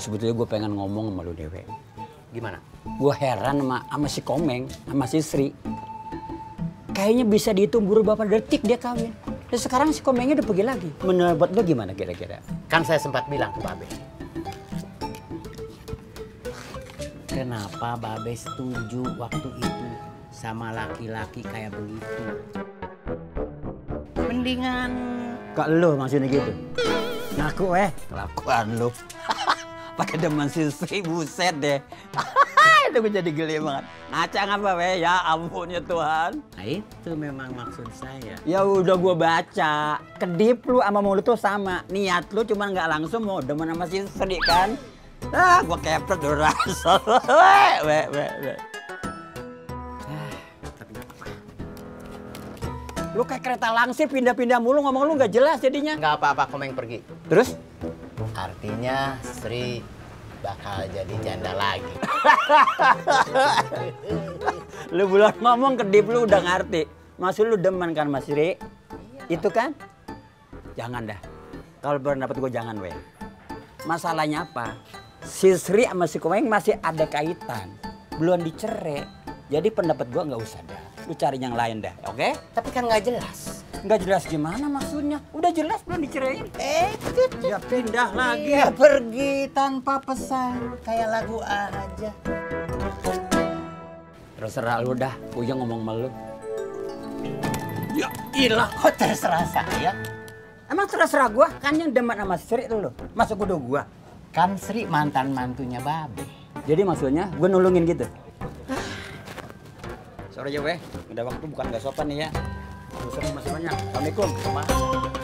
Sebetulnya gue pengen ngomong sama lu Dewe. Gimana? Gue heran sama si Komeng, sama si Sri. Kayaknya bisa dihitung beberapa detik dia kawin. Dan sekarang si Komengnya udah pergi lagi. Menurut lu gimana kira-kira? Kan saya sempat bilang ke Babe. Kenapa Babe setuju waktu itu sama laki-laki kayak begitu? Mendingan... Kak lu maksudnya gitu? Ngaku kelakuan lu. Pakai demen si Sri, buset deh. Itu gue jadi geli banget. Ngacang apa ya ampun ya Tuhan. Nah itu memang maksud saya. Ya udah gue baca. Kedip lu sama mulut tuh sama. Niat lu cuma nggak langsung mau demen sama si Sri kan. Ah gue kepret udah rasa. Lu kayak kereta langsir pindah-pindah mulu ngomong lu nggak jelas jadinya. Nggak apa-apa Komeng pergi. Terus? Artinya Sri bakal jadi janda lagi. Lu bulan ngomong kedip lu udah ngerti. Maksud lu demen kan Mas Sri? Itu kan? Jangan dah. Kalau pendapat gue jangan weh. Masalahnya apa? Si Sri sama si Komeng masih ada kaitan. Belum dicerai. Jadi pendapat gue nggak usah dah. Lu cari yang lain dah, oke? Tapi kan nggak jelas. Nggak jelas gimana maksudnya? Udah jelas belum dicerain? Ya pindah lagi. Dia pergi tanpa pesan, kayak lagu aja. Terserah lu dah, Uya ngomong sama lu. Ya ilah, kok terserah saya? Emang terserah gua, kan yang demen sama Sri lu. Masuk kudu gua. Kan Sri mantan mantunya Babe. Jadi maksudnya gua nulungin gitu? Sorry ya weh, udah waktu bukan gak sopan nih ya. Urusan masih banyak. Assalamualaikum.